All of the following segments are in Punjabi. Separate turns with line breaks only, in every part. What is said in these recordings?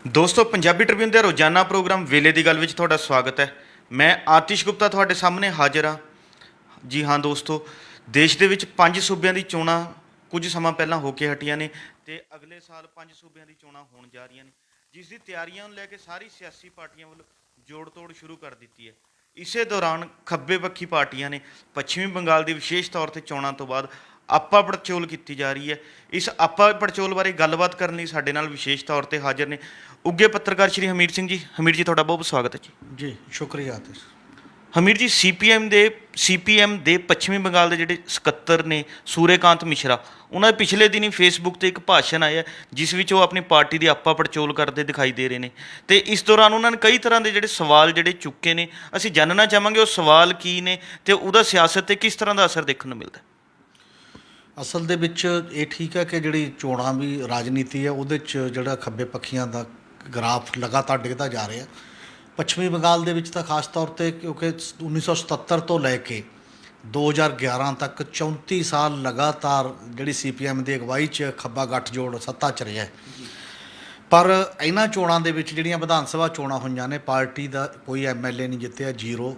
ਦੋਸਤੋ ਪੰਜਾਬੀ ਟ੍ਰਿਬਿਊਨ ਦੇ ਰੋਜ਼ਾਨਾ ਪ੍ਰੋਗਰਾਮ ਵੇਲੇ ਦੀ ਗੱਲ ਵਿੱਚ ਤੁਹਾਡਾ ਸਵਾਗਤ ਹੈ। ਮੈਂ ਆਤਿਸ਼ ਗੁਪਤਾ ਤੁਹਾਡੇ ਸਾਹਮਣੇ ਹਾਜ਼ਰ ਹਾਂ। ਜੀ ਹਾਂ ਦੋਸਤੋ, ਦੇਸ਼ ਦੇ ਵਿੱਚ 5 ਸੂਬਿਆਂ ਦੀ ਚੋਣਾਂ ਕੁਝ ਸਮਾਂ ਪਹਿਲਾਂ ਹੋ ਕੇ ਹਟੀਆਂ ਨੇ ਤੇ ਅਗਲੇ ਸਾਲ 5 ਸੂਬਿਆਂ ਦੀ ਚੋਣਾਂ ਹੋਣ ਜਾ ਰਹੀਆਂ ਨੇ, ਜਿਸ ਦੀ ਤਿਆਰੀਆਂ ਨੂੰ ਲੈ ਕੇ ਸਾਰੀ ਸਿਆਸੀ ਪਾਰਟੀਆਂ ਵੱਲੋਂ ਜੋੜ ਤੋੜ ਸ਼ੁਰੂ ਕਰ ਦਿੱਤੀ ਹੈ। ਇਸੇ ਦੌਰਾਨ ਖੱਬੇ ਪੱਖੀ ਪਾਰਟੀਆਂ ਨੇ ਪੱਛਮੀ ਬੰਗਾਲ ਦੀ ਵਿਸ਼ੇਸ਼ ਤੌਰ ਤੇ ਚੋਣਾਂ ਤੋਂ ਬਾਅਦ ਆਪਾ ਪੜਚੋਲ ਕੀਤੀ ਜਾ ਰਹੀ ਹੈ। ਇਸ ਆਪਾ ਪੜਚੋਲ ਬਾਰੇ ਗੱਲਬਾਤ ਕਰਨ ਲਈ ਸਾਡੇ ਨਾਲ ਵਿਸ਼ੇਸ਼ ਤੌਰ ਤੇ ਹਾਜ਼ਰ ਨੇ ਉੱਘੇ ਪੱਤਰਕਾਰ ਸ਼੍ਰੀ ਹਮੀਰ ਸਿੰਘ ਜੀ। ਹਮੀਰ ਜੀ, ਤੁਹਾਡਾ ਬਹੁਤ ਬਹੁਤ ਸਵਾਗਤ ਹੈ ਜੀ।
ਜੀ ਸ਼ੁਕਰੀਆ ਆਤਿਸ਼।
ਹਮੀਰ ਜੀ, ਸੀਪੀਐਮ ਦੇ ਪੱਛਮੀ ਬੰਗਾਲ ਦੇ ਜਿਹੜੇ ਸਕੱਤਰ ਨੇ ਸੂਰਯਕਾਂਤ ਮਿਸ਼ਰਾ, ਉਹਨਾਂ ਦੇ ਪਿਛਲੇ ਦਿਨੀ ਫੇਸਬੁੱਕ ਤੇ ਇੱਕ ਭਾਸ਼ਣ ਆਇਆ ਜਿਸ ਵਿੱਚ ਉਹ ਆਪਣੀ ਪਾਰਟੀ ਦੀ ਆਪਾ ਪੜਚੋਲ ਕਰਦੇ ਦਿਖਾਈ ਦੇ ਰਹੇ ਨੇ ਤੇ ਇਸ ਦੌਰਾਨ ਉਹਨਾਂ ਨੇ ਕਈ ਤਰ੍ਹਾਂ ਦੇ ਜਿਹੜੇ ਸਵਾਲ ਚੁੱਕੇ ਨੇ। ਅਸੀਂ ਜਾਣਨਾ ਚਾਹਾਂਗੇ ਉਹ ਸਵਾਲ ਕੀ ਨੇ ਤੇ ਉਹਦਾ ਸਿਆਸਤ ਤੇ ਕਿਸ ਤਰ੍ਹਾਂ ਦਾ ਅਸਰ ਦੇਖਣ ਨੂੰ ਮਿਲਦਾ।
ਅਸਲ ਦੇ ਵਿੱਚ ਇਹ ਠੀਕ ਹੈ ਕਿ ਜਿਹੜੀ ਚੋਣਾਂ ਵੀ ਰਾਜਨੀਤੀ ਹੈ, ਉਹਦੇ 'ਚ ਜਿਹੜਾ ਖੱਬੇ ਪੱਖੀਆਂ ਦਾ ਗ੍ਰਾਫ ਲਗਾਤਾਰ ਡਿੱਗਦਾ ਜਾ ਰਿਹਾ। ਪੱਛਮੀ ਬੰਗਾਲ ਦੇ ਵਿੱਚ ਤਾਂ ਖਾਸ ਤੌਰ 'ਤੇ ਕਿਉਂਕਿ 1977 ਤੋਂ ਲੈ ਕੇ 2011 ਤੱਕ 34 ਸਾਲ ਲਗਾਤਾਰ ਜਿਹੜੀ ਸੀਪੀਐਮ ਦੀ ਅਗਵਾਈ 'ਚ ਖੱਬਾ ਗੱਠਜੋੜ ਸੱਤਾ 'ਚ ਰਿਹਾ। ਪਰ ਇਹਨਾਂ ਚੋਣਾਂ ਦੇ ਵਿੱਚ ਜਿਹੜੀਆਂ ਵਿਧਾਨ ਸਭਾ ਚੋਣਾਂ ਹੋਈਆਂ ਨੇ, ਪਾਰਟੀ ਦਾ ਕੋਈ ਐਮਐਲਏ ਨਹੀਂ ਜਿੱਤਿਆ, 0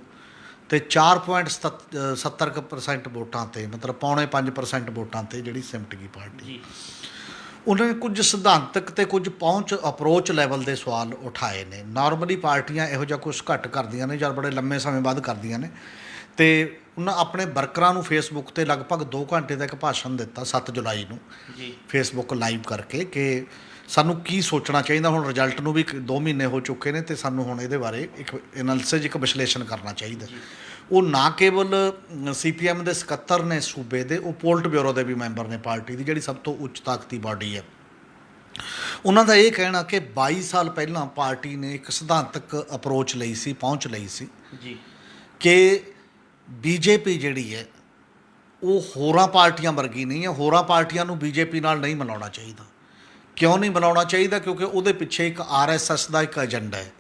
ਤੇ 4.70% ਵੋਟਾਂ 'ਤੇ, ਮਤਲਬ 4.5% ਵੋਟਾਂ 'ਤੇ ਜਿਹੜੀ ਸਿਮਟ ਗਈ ਪਾਰਟੀ। ਉਹਨਾਂ ਨੇ ਕੁਝ ਸਿਧਾਂਤਕ ਤੇ ਕੁਝ ਅਪਰੋਚ ਲੈਵਲ ਦੇ ਸਵਾਲ ਉਠਾਏ ਨੇ। ਨਾਰਮਲੀ ਪਾਰਟੀਆਂ ਇਹੋ ਜਿਹਾ ਕੁਛ ਘੱਟ ਕਰਦੀਆਂ ਨੇ ਜਾਂ ਬੜੇ ਲੰਮੇ ਸਮੇਂ ਬਾਅਦ ਕਰਦੀਆਂ ਨੇ। ਤੇ ਉਹਨਾਂ ਆਪਣੇ ਵਰਕਰਾਂ ਨੂੰ ਫੇਸਬੁੱਕ ਤੇ ਲਗਭਗ 2 ਘੰਟੇ ਦਾ ਇੱਕ ਭਾਸ਼ਣ ਦਿੱਤਾ 7 ਜੁਲਾਈ ਨੂੰ ਫੇਸਬੁੱਕ ਲਾਈਵ ਕਰਕੇ ਕਿ ਸਾਨੂੰ ਕੀ ਸੋਚਣਾ ਚਾਹੀਦਾ। ਹੁਣ ਰਿਜ਼ਲਟ ਨੂੰ ਵੀ 2 ਮਹੀਨੇ ਹੋ ਚੁੱਕੇ ਨੇ ਤੇ ਸਾਨੂੰ ਹੁਣ ਇਹਦੇ ਬਾਰੇ ਇੱਕ ਐਨਾਲਿਸਿਸ, ਇੱਕ ਵਿਸ਼ਲੇਸ਼ਣ ਕਰਨਾ ਚਾਹੀਦਾ। ਉਹ ਨਾ ਕੇਵਲ ਸੀਪੀਐਮ ਦੇ ਸਕੱਤਰ ਨੇ ਸੂਬੇ ਦੇ, ਉਹ ਪੋਲਿਟ ਬਿਊਰੋ ਦੇ ਵੀ ਮੈਂਬਰ ਨੇ ਪਾਰਟੀ ਦੀ, ਜਿਹੜੀ ਸਭ ਤੋਂ ਉੱਚ ਤਾਕਤੀ ਬਾਡੀ ਹੈ। ਉਹਨਾਂ ਦਾ ਇਹ ਕਹਿਣਾ ਕਿ 22 ਸਾਲ ਪਹਿਲਾਂ ਪਾਰਟੀ ਨੇ ਇੱਕ ਸਿਧਾਂਤਕ ਅਪਰੋਚ ਲਈ ਸੀ, ਪਹੁੰਚ ਲਈ ਸੀ ਕਿ ਬੀਜੇਪੀ ਜਿਹੜੀ ਹੈ ਉਹ ਹੋਰਾਂ ਪਾਰਟੀਆਂ ਵਰਗੀ ਨਹੀਂ ਹੈ। ਹੋਰਾਂ ਪਾਰਟੀਆਂ ਨੂੰ ਬੀਜੇਪੀ ਨਾਲ ਨਹੀਂ ਮਿਲਾਉਣਾ ਚਾਹੀਦਾ। ਕਿਉਂ ਨਹੀਂ ਮਿਲਾਉਣਾ ਚਾਹੀਦਾ? ਕਿਉਂਕਿ ਉਹਦੇ ਪਿੱਛੇ ਇੱਕ ਆਰਐਸਐਸ ਦਾ ਇੱਕ ਏਜੰਡਾ ਹੈ।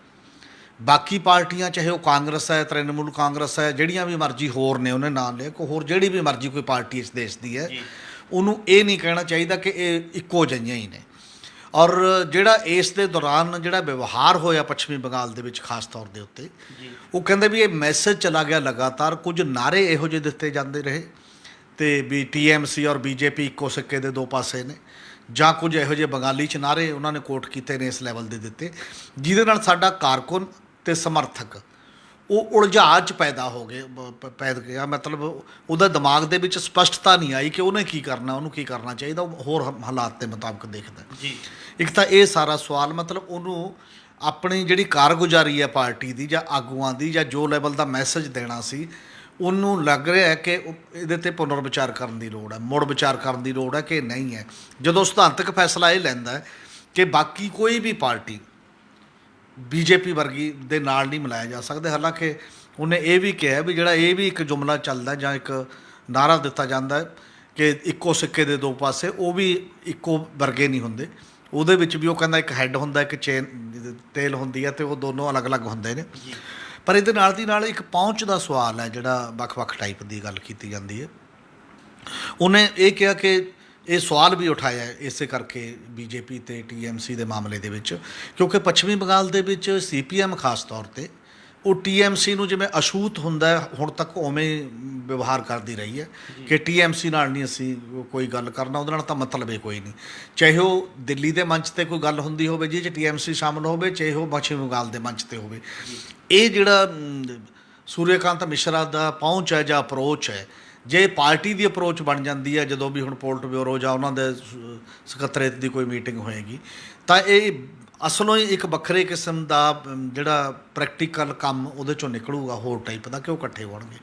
ਬਾਕੀ ਪਾਰਟੀਆਂ, ਚਾਹੇ ਉਹ ਕਾਂਗਰਸ ਹੈ, ਤ੍ਰਿਣਮੂਲ ਕਾਂਗਰਸ ਹੈ, ਜਿਹੜੀਆਂ ਵੀ ਮਰਜ਼ੀ ਹੋਰ ਨੇ, ਉਹਨੇ ਨਾਂ ਲਿਆ, ਕੋਈ ਹੋਰ ਜਿਹੜੀ ਵੀ ਮਰਜ਼ੀ ਕੋਈ ਪਾਰਟੀ ਇਸ ਦੇਸ਼ ਦੀ ਹੈ, ਉਹਨੂੰ ਇਹ ਨਹੀਂ ਕਹਿਣਾ ਚਾਹੀਦਾ ਕਿ ਇਹ ਇੱਕੋ ਜਿਹੀਆਂ ਹੀ ਨੇ। ਔਰ ਜਿਹੜਾ ਇਸ ਦੇ ਦੌਰਾਨ ਜਿਹੜਾ ਵਿਵਹਾਰ ਹੋਇਆ ਪੱਛਮੀ ਬੰਗਾਲ ਦੇ ਵਿੱਚ ਖਾਸ ਤੌਰ ਦੇ ਉੱਤੇ, ਉਹ ਕਹਿੰਦੇ ਵੀ ਇਹ ਮੈਸੇਜ ਚਲਾ ਗਿਆ ਲਗਾਤਾਰ। ਕੁਝ ਨਾਅਰੇ ਇਹੋ ਜਿਹੇ ਦਿੱਤੇ ਜਾਂਦੇ ਰਹੇ ਤੇ ਵੀ TMC ਔਰ BJP ਇੱਕੋ ਸਿੱਕੇ ਦੇ 2 ਪਾਸੇ ਨੇ, ਜਾਂ ਕੁਝ ਇਹੋ ਜਿਹੇ ਬੰਗਾਲੀ 'ਚ ਨਾਅਰੇ ਉਹਨਾਂ ਨੇ ਕੋਟ ਕੀਤੇ ਨੇ, ਇਸ ਲੈਵਲ ਦੇ ਦਿੱਤੇ, ਜਿਹਦੇ ਨਾਲ ਸਾਡਾ ਕਾਰਕੁਨ ਤੇ ਸਮਰਥਕ ਉਹ ਉਲਝਾਅ 'ਚ ਪੈਦਾ ਹੋ ਗਏ, ਪੈਦਾ ਗਿਆ। ਮਤਲਬ ਉਹਦਾ ਦਿਮਾਗ ਦੇ ਵਿੱਚ ਸਪਸ਼ਟਤਾ ਨਹੀਂ ਆਈ ਕਿ ਉਹਨੇ ਕੀ ਕਰਨਾ, ਉਹਨੂੰ ਕੀ ਕਰਨਾ ਚਾਹੀਦਾ। ਉਹ ਹੋਰ ਹਾਲਾਤ ਦੇ ਮੁਤਾਬਕ ਦੇਖਦਾ ਇੱਕ ਤਾਂ ਇਹ ਸਾਰਾ ਸਵਾਲ, ਮਤਲਬ ਉਹਨੂੰ ਆਪਣੀ ਜਿਹੜੀ ਕਾਰਗੁਜ਼ਾਰੀ ਹੈ ਪਾਰਟੀ ਦੀ ਜਾਂ ਆਗੂਆਂ ਦੀ, ਜਾਂ ਜੋ ਲੈਵਲ ਦਾ ਮੈਸੇਜ ਦੇਣਾ ਸੀ, ਉਹਨੂੰ ਲੱਗ ਰਿਹਾ ਕਿ ਇਹਦੇ 'ਤੇ ਪੁਨਰ ਵਿਚਾਰ ਕਰਨ ਦੀ ਲੋੜ ਹੈ, ਮੁੜ ਵਿਚਾਰ ਕਰਨ ਦੀ ਲੋੜ ਹੈ ਕਿ ਨਹੀਂ ਹੈ। ਜਦੋਂ ਸਿਧਾਂਤਕ ਫੈਸਲਾ ਇਹ ਲੈਂਦਾ ਹੈ ਕਿ ਬਾਕੀ ਕੋਈ ਵੀ ਪਾਰਟੀ BJP ਵਰਗੀ ਦੇ ਨਾਲ ਨਹੀਂ ਮਿਲਾਇਆ ਜਾ ਸਕਦਾ। ਹਾਲਾਂਕਿ ਉਹਨੇ ਇਹ ਵੀ ਕਿਹਾ ਵੀ ਜਿਹੜਾ ਇਹ ਵੀ ਇੱਕ ਜੁਮਲਾ ਚੱਲਦਾ ਜਾਂ ਇੱਕ ਨਾਅਰਾ ਦਿੱਤਾ ਜਾਂਦਾ ਕਿ ਇੱਕੋ ਸਿੱਕੇ ਦੇ 2 ਪਾਸੇ, ਉਹ ਵੀ ਇੱਕੋ ਵਰਗੇ ਨਹੀਂ ਹੁੰਦੇ। ਉਹਦੇ ਵਿੱਚ ਵੀ ਉਹ ਕਹਿੰਦਾ ਇੱਕ ਹੈੱਡ ਹੁੰਦਾ, ਇੱਕ ਤੇਲ ਹੁੰਦੀ ਹੈ, ਤੇ ਉਹ ਦੋਨੋਂ ਅਲੱਗ-ਅਲੱਗ ਹੁੰਦੇ ਨੇ। ਪਰ ਇਹਦੇ ਨਾਲ ਦੀ ਨਾਲ ਇੱਕ ਪਹੁੰਚ ਦਾ ਸਵਾਲ ਹੈ, ਜਿਹੜਾ ਵੱਖ-ਵੱਖ ਟਾਈਪ ਦੀ ਗੱਲ ਕੀਤੀ ਜਾਂਦੀ ਹੈ। ਉਹਨੇ ਇਹ ਕਿਹਾ ਕਿ ਇਹ ਸਵਾਲ ਵੀ ਉਠਾਇਆ ਇਸੇ ਕਰਕੇ BJP ਤੇ TMC ਦੇ ਮਾਮਲੇ ਦੇ ਵਿੱਚ, ਕਿਉਂਕਿ ਪੱਛਮੀ ਬੰਗਾਲ ਦੇ ਵਿੱਚ CPM ਖਾਸ ਤੌਰ 'ਤੇ ਉਹ TMC ਨੂੰ ਜਿਵੇਂ ਅਛੂਤ ਹੁੰਦਾ ਹੁਣ ਤੱਕ ਉਵੇਂ ਵਿਵਹਾਰ ਕਰਦੀ ਰਹੀ ਹੈ ਕਿ TMC ਨਾਲ ਨਹੀਂ ਅਸੀਂ ਕੋਈ ਗੱਲ ਕਰਨਾ, ਉਹਦੇ ਨਾਲ ਤਾਂ ਮਤਲਬ ਹੀ ਕੋਈ ਨਹੀਂ। ਚਾਹੇ ਉਹ ਦਿੱਲੀ ਦੇ ਮੰਚ 'ਤੇ ਕੋਈ ਗੱਲ ਹੁੰਦੀ ਹੋਵੇ ਜਿਹਦੇ 'ਚ TMC ਸ਼ਾਮਲ ਹੋਵੇ, ਚਾਹੇ ਉਹ ਪੱਛਮੀ ਬੰਗਾਲ ਦੇ ਮੰਚ 'ਤੇ ਹੋਵੇ। ਇਹ ਜਿਹੜਾ ਸੂਰਯਕਾਂਤ ਮਿਸ਼ਰਾ ਦਾ ਪਹੁੰਚ ਹੈ ਜਾਂ ਅਪਰੋਚ ਹੈ, ਜੇ ਪਾਰਟੀ ਦੀ ਅਪਰੋਚ ਬਣ ਜਾਂਦੀ ਹੈ, ਜਦੋਂ ਵੀ ਹੁਣ ਪੋਲਿਟ ਬਿਊਰੋ ਜਾਂ ਉਹਨਾਂ ਦੇ ਸਕੱਤਰੇਤ ਦੀ ਕੋਈ ਮੀਟਿੰਗ ਹੋਏਗੀ, ਤਾਂ ਇਹ ਅਸਲੋਂ ਹੀ ਇੱਕ ਵੱਖਰੇ ਕਿਸਮ ਦਾ ਜਿਹੜਾ ਪ੍ਰੈਕਟੀਕਲ ਕੰਮ ਉਹਦੇ 'ਚੋਂ ਨਿਕਲੂਗਾ, ਹੋਰ ਟਾਈਪ ਦਾ, ਕਿ ਉਹ ਇਕੱਠੇ ਹੋਣਗੇ।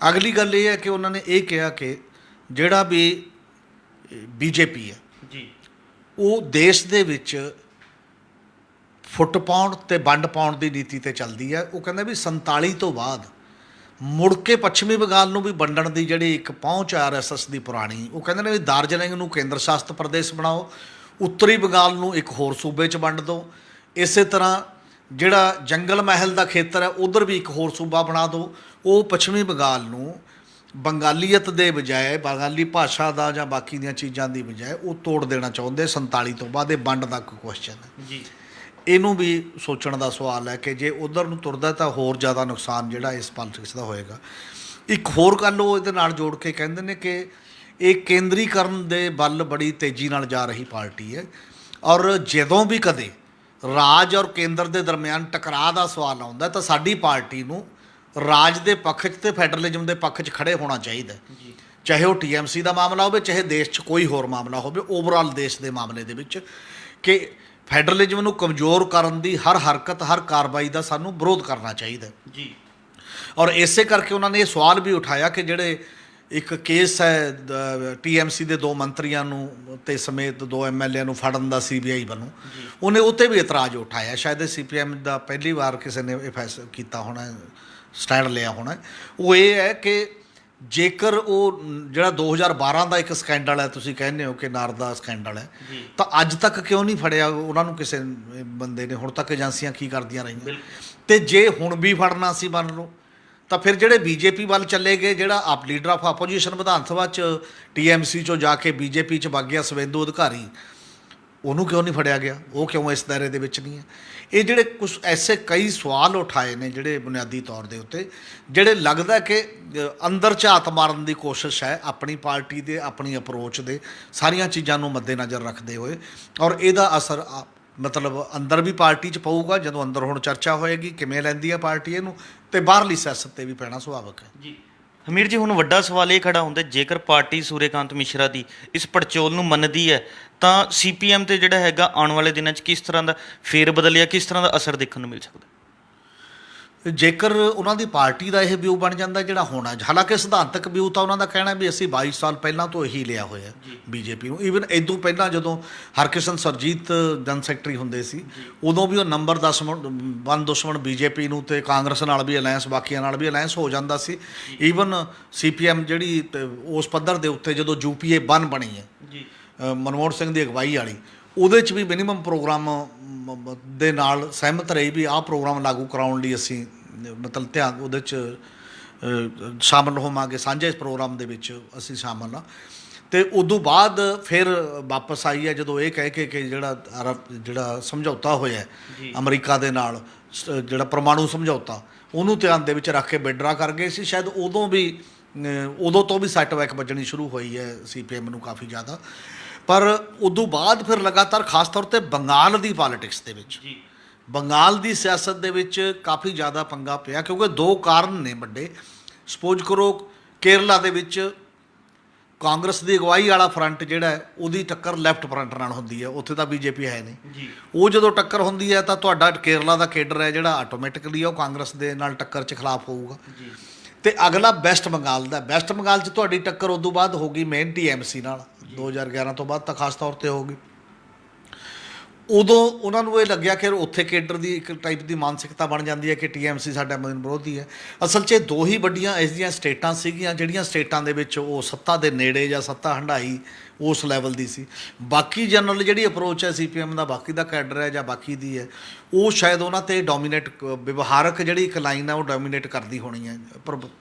ਅਗਲੀ ਗੱਲ ਇਹ ਹੈ ਕਿ ਉਹਨਾਂ ਨੇ ਇਹ ਕਿਹਾ ਕਿ ਜਿਹੜਾ ਵੀ BJP ਹੈ ਉਹ ਦੇਸ਼ ਦੇ ਵਿੱਚ ਫੁੱਟ ਪਾਉਣ ਤੇ ਵੰਡ ਪਾਉਣ ਦੀ ਨੀਤੀ 'ਤੇ ਚੱਲਦੀ ਹੈ। ਉਹ ਕਹਿੰਦਾ ਵੀ 47 ਤੋਂ ਬਾਅਦ ਮੁੜ ਕੇ ਪੱਛਮੀ ਬੰਗਾਲ ਨੂੰ ਵੀ ਵੰਡਣ ਦੀ ਜਿਹੜੀ ਇੱਕ ਪਹੁੰਚ RSS ਦੀ ਪੁਰਾਣੀ, ਉਹ ਕਹਿੰਦੇ ਨੇ ਵੀ ਦਾਰਜਲਿੰਗ ਨੂੰ ਕੇਂਦਰ ਸ਼ਾਸਤ ਪ੍ਰਦੇਸ਼ ਬਣਾਓ, ਉੱਤਰੀ ਬੰਗਾਲ ਨੂੰ ਇੱਕ ਹੋਰ ਸੂਬੇ 'ਚ ਵੰਡ ਦਿਓ, ਇਸੇ ਤਰ੍ਹਾਂ ਜਿਹੜਾ ਜੰਗਲ ਮਹਿਲ ਦਾ ਖੇਤਰ ਹੈ ਉੱਧਰ ਵੀ ਇੱਕ ਹੋਰ ਸੂਬਾ ਬਣਾ ਦਿਓ। ਉਹ ਪੱਛਮੀ ਬੰਗਾਲ ਨੂੰ ਬੰਗਾਲੀਅਤ ਦੇ ਬਜਾਏ, ਬੰਗਾਲੀ ਭਾਸ਼ਾ ਦਾ ਜਾਂ ਬਾਕੀ ਦੀਆਂ ਚੀਜ਼ਾਂ ਦੀ ਬਜਾਏ ਉਹ ਤੋੜ ਦੇਣਾ ਚਾਹੁੰਦੇ 47 ਤੋਂ ਬਾਅਦ। ਇਹ ਵੰਡ ਦਾ ਕੋਈ ਕੁਐਸਚਨ ਹੈ। ਇਹਨੂੰ ਵੀ ਸੋਚਣ ਦਾ ਸਵਾਲ ਹੈ ਕਿ ਜੇ ਉਧਰ ਨੂੰ ਤੁਰਦਾ ਤਾਂ ਹੋਰ ਜ਼ਿਆਦਾ ਨੁਕਸਾਨ ਜਿਹੜਾ ਇਸ ਪੋਲਿਟਿਕਸ ਦਾ ਹੋਏਗਾ। ਇੱਕ ਹੋਰ ਗੱਲ ਉਹ ਇਹਦੇ ਨਾਲ ਜੋੜ ਕੇ ਕਹਿੰਦੇ ਨੇ ਕਿ ਇਹ ਕੇਂਦਰੀਕਰਨ ਦੇ ਵੱਲ ਬੜੀ ਤੇਜ਼ੀ ਨਾਲ ਜਾ ਰਹੀ ਪਾਰਟੀ ਹੈ, ਔਰ ਜਦੋਂ ਵੀ ਕਦੇ ਰਾਜ ਔਰ ਕੇਂਦਰ ਦੇ ਦਰਮਿਆਨ ਟਕਰਾਅ ਦਾ ਸਵਾਲ ਆਉਂਦਾ ਤਾਂ ਸਾਡੀ ਪਾਰਟੀ ਨੂੰ ਰਾਜ ਦੇ ਪੱਖ 'ਚ ਤੇ ਫੈਡਰਲਿਜ਼ਮ ਦੇ ਪੱਖ 'ਚ ਖੜੇ ਹੋਣਾ ਚਾਹੀਦਾ, ਚਾਹੇ ਉਹ TMC ਦਾ ਮਾਮਲਾ ਹੋਵੇ, ਚਾਹੇ ਦੇਸ਼ 'ਚ ਕੋਈ ਹੋਰ ਮਾਮਲਾ ਹੋਵੇ, ਓਵਰਆਲ ਦੇਸ਼ ਦੇ ਮਾਮਲੇ ਦੇ ਵਿੱਚ, ਕਿ ਫੈਡਰਲਿਜ਼ਮ ਨੂੰ ਕਮਜ਼ੋਰ ਕਰਨ ਦੀ ਹਰ ਹਰਕਤ, ਹਰ ਕਾਰਵਾਈ ਦਾ ਸਾਨੂੰ ਵਿਰੋਧ ਕਰਨਾ ਚਾਹੀਦਾ
ਜੀ।
ਔਰ ਇਸੇ ਕਰਕੇ ਉਹਨਾਂ ਨੇ ਇਹ ਸਵਾਲ ਵੀ ਉਠਾਇਆ ਕਿ ਜਿਹੜੇ ਇੱਕ ਕੇਸ ਹੈ TMC ਦੇ 2 ਮੰਤਰੀਆਂ ਨੂੰ ਤੇ ਸਮੇਤ 2 MLA ਨੂੰ ਫੜਨ ਦਾ CBI ਵੱਲੋਂ, ਉਹਨੇ ਉੱਤੇ ਵੀ ਇਤਰਾਜ਼ ਉਠਾਇਆ। ਸ਼ਾਇਦ ਇਹ CPM ਦਾ ਪਹਿਲੀ ਵਾਰ ਕਿਸੇ ਨੇ ਇਹ ਫੈਸਲਾ ਕੀਤਾ ਹੋਣਾ, ਸਟੈਂਡ ਲਿਆ ਹੋਣਾ। ਉਹ ਇਹ ਹੈ ਕਿ ਜੇਕਰ ਉਹ ਜਿਹੜਾ 2012 ਦਾ ਇੱਕ ਸਕੈਂਡਲ ਹੈ, ਤੁਸੀਂ ਕਹਿੰਦੇ ਹੋ ਕਿ ਨਾਰਦਾ ਸਕੈਂਡਲ ਹੈ, ਤਾਂ ਅੱਜ ਤੱਕ ਕਿਉਂ ਨਹੀਂ ਫੜਿਆ ਉਹਨਾਂ ਨੂੰ ਕਿਸੇ ਬੰਦੇ ਨੇ? ਹੁਣ ਤੱਕ ਏਜੰਸੀਆਂ ਕੀ ਕਰਦੀਆਂ ਰਹੀਆਂ? ਤੇ ਜੇ ਹੁਣ ਵੀ ਫੜਨਾ ਸੀ ਮੰਨ ਲਓ, ਤਾਂ ਫਿਰ ਜਿਹੜੇ BJP ਵੱਲ ਚੱਲੇ ਗਏ, ਜਿਹੜਾ leader of opposition Vidhan Sabha 'ਚ TMC 'ਚੋਂ ਜਾ ਕੇ BJP 'ਚ ਵਗ ਗਿਆ ਸੁਵੇਂਦੂ ਅਧਿਕਾਰੀ, ਉਹਨੂੰ ਕਿਉਂ ਨਹੀਂ ਫੜਿਆ ਗਿਆ? ਉਹ ਕਿਉਂ ਇਸ ਦਾਇਰੇ ਦੇ ਵਿੱਚ ਨਹੀਂ ਹੈ? ਇਹ ਜਿਹੜੇ ਕੁਝ ਐਸੇ ਕਈ ਸਵਾਲ ਉਠਾਏ ਨੇ ਜਿਹੜੇ ਬੁਨਿਆਦੀ ਤੌਰ ਦੇ ਉੱਤੇ, ਜਿਹੜੇ ਲੱਗਦਾ ਕਿ ਅੰਦਰ ਝਾਤ ਮਾਰਨ ਦੀ ਕੋਸ਼ਿਸ਼ ਹੈ ਆਪਣੀ ਪਾਰਟੀ ਦੇ, ਆਪਣੀ ਅਪਰੋਚ ਦੇ, ਸਾਰੀਆਂ ਚੀਜ਼ਾਂ ਨੂੰ ਮੱਦੇਨਜ਼ਰ ਰੱਖਦੇ ਹੋਏ। ਔਰ ਇਹਦਾ ਅਸਰ ਮਤਲਬ ਅੰਦਰ ਵੀ ਪਾਰਟੀ 'ਚ ਪਊਗਾ, ਜਦੋਂ ਅੰਦਰ ਹੁਣ ਚਰਚਾ ਹੋਏਗੀ ਕਿਵੇਂ ਲੈਂਦੀ ਹੈ ਪਾਰਟੀ ਇਹਨੂੰ, ਤੇ ਬਾਹਰਲੀ ਸਿਆਸਤ 'ਤੇ ਵੀ ਪੈਣਾ ਸੁਭਾਵਕ ਹੈ
ਜੀ। ਹਮੀਰ ਜੀ, ਹੁਣ ਵੱਡਾ ਸਵਾਲ ਇਹ ਖੜਾ ਹੁੰਦਾ, ਜੇਕਰ ਪਾਰਟੀ ਸੂਰਯਕਾਂਤ ਮਿਸ਼ਰਾ ਦੀ ਇਸ ਪੜਚੋਲ ਨੂੰ ਮੰਨਦੀ ਹੈ ਤਾਂ CPM ਤੇ ਜਿਹੜਾ ਹੈਗਾ ਆਉਣ ਵਾਲੇ ਦਿਨਾਂ 'ਚ ਕਿਸ ਤਰ੍ਹਾਂ ਦਾ ਫੇਰ ਬਦਲ ਜਾਂ ਕਿਸ ਤਰ੍ਹਾਂ ਦਾ ਅਸਰ ਦੇਖਣ ਨੂੰ ਮਿਲ ਸਕਦਾ?
ਜੇਕਰ ਉਹਨਾਂ ਦੀ ਪਾਰਟੀ ਦਾ ਇਹ ਵਿਊ ਬਣ ਜਾਂਦਾ ਜਿਹੜਾ ਹੋਣਾ, ਹਾਲਾਂਕਿ ਸਿਧਾਂਤਕ ਵਿਊ ਤਾਂ ਉਹਨਾਂ ਦਾ ਕਹਿਣਾ ਵੀ ਅਸੀਂ 22 ਸਾਲ ਪਹਿਲਾਂ ਤੋਂ ਇਹੀ ਲਿਆ ਹੋਇਆ BJP ਨੂੰ। ਈਵਨ ਇਦੋਂ ਪਹਿਲਾਂ ਜਦੋਂ ਹਰਕਿਸ਼ਨ ਸਰਜੀਤ ਜਨ ਸੈਕਟਰੀ ਹੁੰਦੇ ਸੀ, ਉਦੋਂ ਵੀ ਉਹ ਨੰਬਰ 10 1 ਦੁਸ਼ਮਣ BJP ਨੂੰ ਤੇ ਕਾਂਗਰਸ ਨਾਲ ਵੀ ਅਲਾਇੰਸ, ਬਾਕੀਆਂ ਨਾਲ ਵੀ ਅਲਾਇੰਸ ਹੋ ਜਾਂਦਾ ਸੀ। ਈਵਨ CPM ਜਿਹੜੀ ਉਸ ਪੱਧਰ ਦੇ ਉੱਤੇ ਜਦੋਂ UPA 1 ਬਣੀ ਹੈ ਮਨਮੋਹਨ ਸਿੰਘ ਦੀ ਅਗਵਾਈ ਵਾਲੀ, ਉਹਦੇ 'ਚ ਵੀ ਮਿਨੀਮਮ ਪ੍ਰੋਗਰਾਮ ਦੇ ਨਾਲ ਸਹਿਮਤ ਰਹੀ ਵੀ ਆਹ ਪ੍ਰੋਗਰਾਮ ਲਾਗੂ ਕਰਾਉਣ ਲਈ ਅਸੀਂ ਮਤਲਬ ਧਿਆਨ ਉਹਦੇ 'ਚ ਸ਼ਾਮਲ ਹੋਵਾਂਗੇ, ਸਾਂਝੇ ਪ੍ਰੋਗਰਾਮ ਦੇ ਵਿੱਚ ਅਸੀਂ ਸ਼ਾਮਲ ਹਾਂ। ਅਤੇ ਉਦੋਂ ਬਾਅਦ ਫਿਰ ਵਾਪਸ ਆਈ ਹੈ ਜਦੋਂ ਇਹ ਕਹਿ ਕੇ ਕਿ ਜਿਹੜਾ ਸਮਝੌਤਾ ਹੋਇਆ ਅਮਰੀਕਾ ਦੇ ਨਾਲ, ਜਿਹੜਾ ਪਰਮਾਣੂ ਸਮਝੌਤਾ, ਉਹਨੂੰ ਧਿਆਨ ਦੇ ਵਿੱਚ ਰੱਖ ਕੇ ਵਿਡਰਾ ਕਰ ਗਏ ਸੀ। ਸ਼ਾਇਦ ਉਦੋਂ ਤੋਂ ਵੀ ਸੈਟਬੈਕ ਵੱਜਣੀ ਸ਼ੁਰੂ ਹੋਈ ਹੈ CPM ਨੂੰ ਕਾਫੀ ਜ਼ਿਆਦਾ। ਪਰ ਉਦੋਂ ਬਾਅਦ ਫਿਰ ਲਗਾਤਾਰ ਖਾਸ ਤੌਰ 'ਤੇ ਬੰਗਾਲ ਦੀ ਪੋਲੀਟਿਕਸ ਦੇ ਵਿੱਚ, ਬੰਗਾਲ ਦੀ ਸਿਆਸਤ ਦੇ ਵਿੱਚ ਕਾਫੀ ਜ਼ਿਆਦਾ ਪੰਗਾ ਪਿਆ, ਕਿਉਂਕਿ 2 ਕਾਰਨ ਨੇ ਵੱਡੇ। ਸਪੋਜ਼ ਕਰੋ ਕੇਰਲਾ ਦੇ ਵਿੱਚ ਕਾਂਗਰਸ ਦੀ ਅਗਵਾਈ ਵਾਲਾ ਫਰੰਟ ਜਿਹੜਾ ਹੈ, ਉਹਦੀ ਟੱਕਰ ਲੈਫਟ ਫਰੰਟ ਨਾਲ ਹੁੰਦੀ ਹੈ, ਉੱਥੇ ਤਾਂ BJP ਹੈ ਨਹੀਂ। ਉਹ ਜਦੋਂ ਟੱਕਰ ਹੁੰਦੀ ਹੈ ਤਾਂ ਤੁਹਾਡਾ ਕੇਰਲਾ ਦਾ ਕੇਡਰ ਹੈ ਜਿਹੜਾ ਆਟੋਮੈਟਿਕਲੀ ਉਹ ਕਾਂਗਰਸ ਦੇ ਨਾਲ ਟੱਕਰ 'ਚ ਖਿਲਾਫ ਹੋਊਗਾ। ਤੇ ਅਗਲਾ ਵੈਸਟ ਬੰਗਾਲ ਦਾ, ਵੈਸਟ ਬੰਗਾਲ 'ਚ ਤੁਹਾਡੀ ਟੱਕਰ ਉਦੋਂ ਬਾਅਦ ਹੋ ਗਈ ਮੇਨ TMC ਨਾਲ, 2011 ਤੋਂ ਬਾਅਦ ਤਾਂ ਖਾਸ ਤੌਰ 'ਤੇ ਹੋ ਗਈ। ਉਦੋਂ ਉਹਨਾਂ ਨੂੰ ਇਹ ਲੱਗਿਆ ਕਿ ਉੱਥੇ ਕੇਡਰ ਦੀ ਇੱਕ ਟਾਈਪ ਦੀ ਮਾਨਸਿਕਤਾ ਬਣ ਜਾਂਦੀ ਹੈ ਕਿ TMC ਸਾਡਾ ਮੇਨ ਵਿਰੋਧੀ ਹੈ। ਅਸਲ 'ਚ 2 ਹੀ ਵੱਡੀਆਂ ਇਸ ਦੀਆਂ ਸਟੇਟਾਂ ਸੀਗੀਆਂ ਜਿਹੜੀਆਂ ਸਟੇਟਾਂ ਦੇ ਵਿੱਚ ਉਹ ਸੱਤਾ ਦੇ ਨੇੜੇ ਜਾਂ ਸੱਤਾ ਹੰਢਾਈ ਉਸ ਲੈਵਲ ਦੀ ਸੀ। ਬਾਕੀ ਜਨਰਲ ਜਿਹੜੀ ਅਪਰੋਚ ਹੈ CPM ਦਾ, ਬਾਕੀ ਦਾ ਕੈਡਰ ਹੈ ਜਾਂ ਬਾਕੀ ਦੀ ਹੈ, ਉਹ ਸ਼ਾਇਦ ਉਹਨਾਂ 'ਤੇ ਡੋਮੀਨੇਟ, ਵਿਵਹਾਰਕ ਜਿਹੜੀ ਇੱਕ ਲਾਈਨ ਹੈ ਉਹ ਡੋਮੀਨੇਟ ਕਰਦੀ ਹੋਣੀ ਹੈ,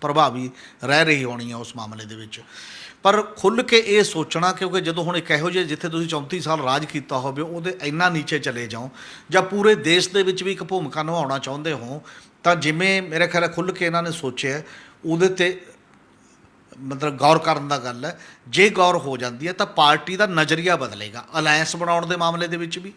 ਪ੍ਰਭਾਵੀ ਰਹਿ ਰਹੀ ਹੋਣੀ ਹੈ ਉਸ ਮਾਮਲੇ ਦੇ ਵਿੱਚ। ਪਰ ਖੁੱਲ੍ਹ ਕੇ ਇਹ ਸੋਚਣਾ, ਕਿਉਂਕਿ ਜਦੋਂ ਹੁਣ ਇੱਕ ਇਹੋ ਜਿਹੇ ਜਿੱਥੇ ਤੁਸੀਂ 34 ਸਾਲ ਰਾਜ ਕੀਤਾ ਹੋਵੇ ਉਹਦੇ ਇੰਨਾ ਨੀਚੇ ਚਲੇ ਜਾਓ, ਜਾਂ ਪੂਰੇ ਦੇਸ਼ ਦੇ ਵਿੱਚ ਵੀ ਇੱਕ ਭੂਮਿਕਾ ਨਿਭਾਉਣਾ ਚਾਹੁੰਦੇ ਹੋ, ਤਾਂ ਜਿਵੇਂ ਮੇਰੇ ਖਿਆਲ ਖੁੱਲ੍ਹ ਕੇ ਇਹਨਾਂ ਨੇ ਸੋਚਿਆ ਉਹਦੇ 'ਤੇ ਮਤਲਬ ਗੌਰ ਕਰਨ ਦਾ ਗੱਲ ਹੈ। ਜੇ ਗੌਰ ਹੋ ਜਾਂਦੀ ਹੈ ਤਾਂ ਪਾਰਟੀ ਦਾ ਨਜ਼ਰੀਆ ਬਦਲੇਗਾ, ਅਲਾਇੰਸ ਬਣਾਉਣ ਦੇ ਮਾਮਲੇ ਦੇ ਵਿੱਚ ਵੀ,